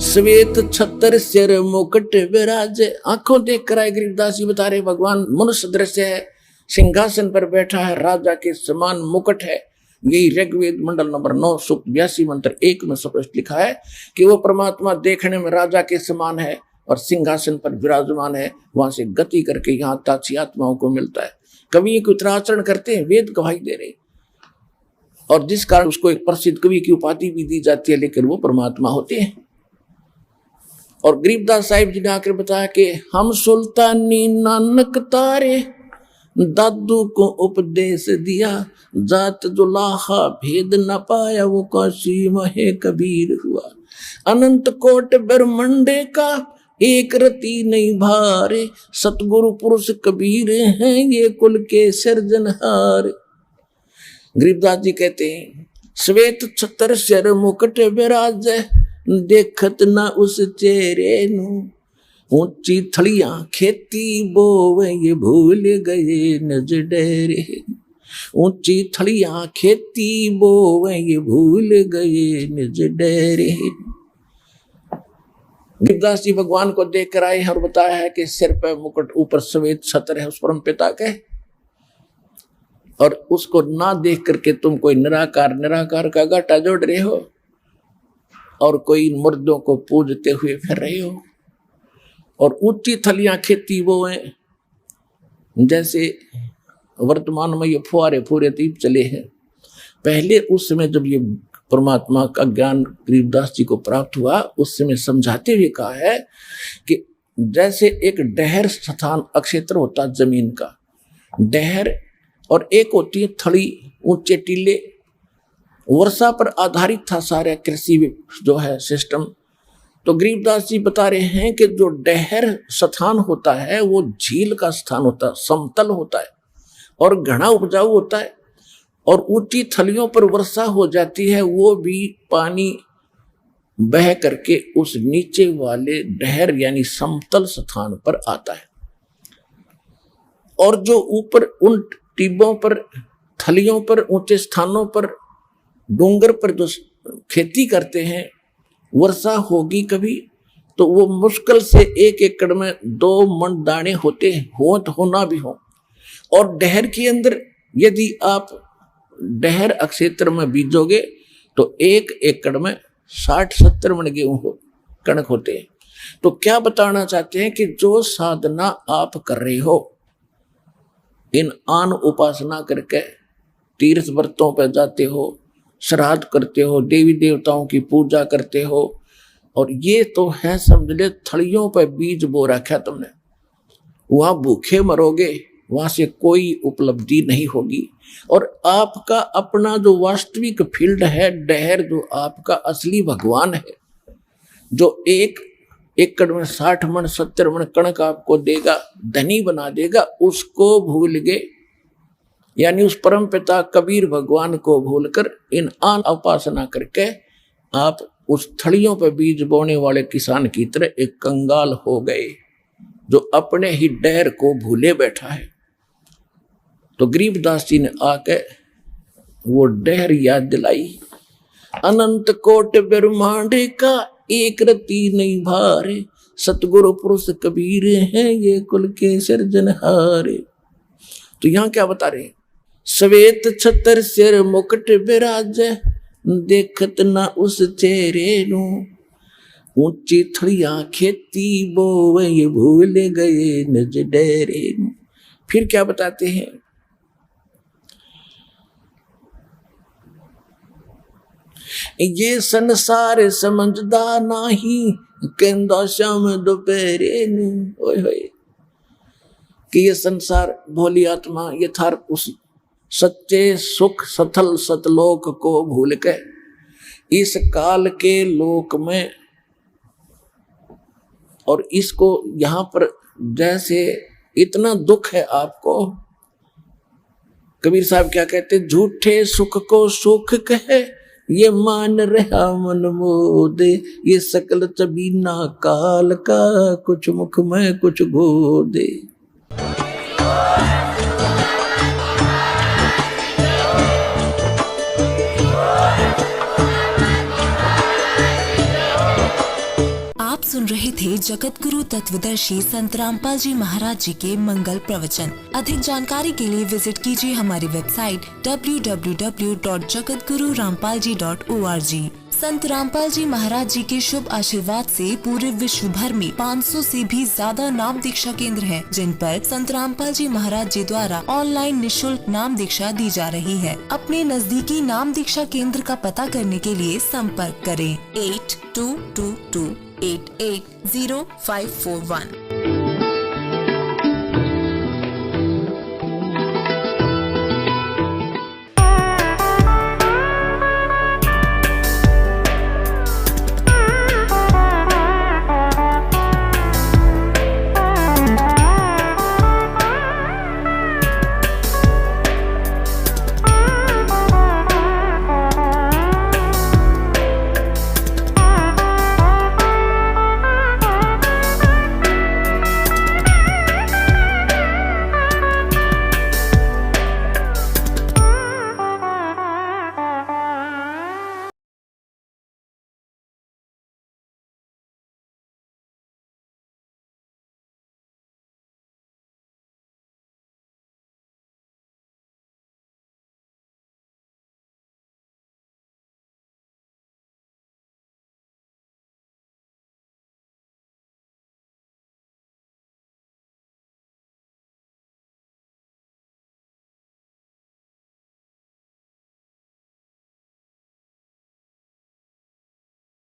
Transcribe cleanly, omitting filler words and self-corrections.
श्वेत छतर सिर मुकुट विराजे। आंखों देख कर आए गरीबदास जी बता रहे भगवान मनुष्य दृश्य है, सिंहासन पर बैठा है, राजा के समान मुकुट है। यही ऋग्वेद मंडल नंबर 9 सूक्त 82 मंत्र 1 में स्पष्ट लिखा है कि वो परमात्मा देखने में राजा के समान है और सिंहासन पर विराजमान है। वहां से गति करके यहाँ ताची आत्माओं को मिलता है। कवि को उत्तराचरण करते हैं, वेद गवाही दे रहे, और जिस कारण उसको एक प्रसिद्ध कवि की उपाधि भी दी जाती है, लेकिन वो परमात्मा होते हैं। और गरीबदास साहिब जी ने आकर बताया कि हम सुल्तानी नानक तारे, दादू को उपदेश दिया, जात जुलाहा भेद न पाया, वो काशी महे कबीर हुआ। अनंत कोट ब्रह्मंडे का एक रति नहीं भारे, सतगुरु पुरुष कबीर हैं ये कुल के सिरजनहार। गरीबदास जी कहते हैं श्वेत छतर सिर मुकुट विराज, देखत ना उस चेहरे नू, ऊंची थड़ियां खेती बोवे ये भूल गए नज डेरे। ऊंची थड़ियां खेती बोवे ये भूल गए निज डेरे। गरीबदास जी भगवान को देख कर आए हैं और बताया है कि सिर पर मुकुट, ऊपर श्वेत छत्र है उस परम पिता के, और उसको ना देख करके तुम कोई निराकार का घाटा जोड़ रहे हो और कोई मुर्दों को पूजते हुए फिर रहे हो। और ऊंची थलियां खेती वो हैं, जैसे वर्तमान में ये फुहारे फूरे दीप चले हैं। पहले उस समय जब ये परमात्मा का ज्ञान गरीबदास जी को प्राप्त हुआ, उस समय समझाते हुए कहा है कि जैसे एक डहर स्थान अक्षेत्र होता जमीन का डहर, और एक होती है थड़ी ऊंचे टीले, वर्षा पर आधारित था सारा कृषि जो है सिस्टम। तो गरीबदास जी बता रहे हैं कि जो डहर स्थान होता है वो झील का स्थान होता है, समतल होता है और घना उपजाऊ होता है, और ऊंची थलियों पर वर्षा हो जाती है, वो भी पानी बह करके उस नीचे वाले डहर यानी समतल स्थान पर आता है। और जो ऊपर उन टिब्बों पर, थलियों पर, ऊंचे स्थानों पर, डूंगर पर जो खेती करते हैं, वर्षा होगी कभी तो वो मुश्किल से 1 एकड़ में 2 मन दाने होते हैं, होना भी हो। और डहर के अंदर यदि आप डहर अक्षेत्र में बीजोगे तो 1 एकड़ में 60-70 मन गेहूं कणक होते हैं। तो क्या बताना चाहते हैं कि जो साधना आप कर रहे हो, इन आन उपासना करके तीर्थ व्रतों पर जाते हो, श्राद्ध करते हो, देवी देवताओं की पूजा करते हो, और ये तो है समझ ले थड़ियों पर बीज बो रखा तुमने, वहां भूखे मरोगे, वहां से कोई उपलब्धि नहीं होगी। और आपका अपना जो वास्तविक फील्ड है डहर, जो आपका असली भगवान है, जो 1 एकड़ में 60 मन 70 मन कणक आपको देगा, धनी बना देगा, उसको भूल गए, यानी उस परम पिता कबीर भगवान को भूलकर इन आन उपासना करके आप उस थड़ियों पर बीज बोने वाले किसान की तरह एक कंगाल हो गए जो अपने ही डहर को भूले बैठा है। तो गरीबदास जी ने आके वो डहर याद दिलाई। अनंत कोट ब्रह्मांड का एक रति नहीं भारे, सतगुरु पुरुष कबीर हैं ये कुल के सिरजनहारे। तो यहाँ क्या बता रहे हैं, श्वेत छतर सिर मुकुट विराज, देखत ना उस चेहरे नू, ऊंची थड़ियां खेती बोवे ये भूल गए निज डेरे नू। फिर क्या बताते हैं, ये संसार समझदा नाही, कहंदा श्याम दोपहरे नू। ओए होए, कि ये संसार भोली आत्मा यथार्थ उस सच्चे सुख सथल सतलोक को भूल के इस काल के लोक में, और इसको यहाँ पर जैसे इतना दुख है आपको, कबीर साहब क्या कहते, झूठे सुख को सुख कहे ये मान रहा मन मोदे, ये सकल चबीना काल का, कुछ मुख में कुछ गोदे। सुन रहे थे जगत गुरु तत्वदर्शी संत रामपाल जी महाराज जी के मंगल प्रवचन। अधिक जानकारी के लिए विजिट कीजिए हमारी वेबसाइट www.jagatgururampalji.org। संत रामपाल जी महाराज जी के शुभ आशीर्वाद से पूरे विश्व भर में 500 से भी ज्यादा नाम दीक्षा केंद्र हैं, जिन पर संत रामपाल जी महाराज जी द्वारा ऑनलाइन निशुल्क नाम दीक्षा दी जा रही है। अपने नजदीकी नाम दीक्षा केंद्र का पता करने के लिए संपर्क करें 8222880541।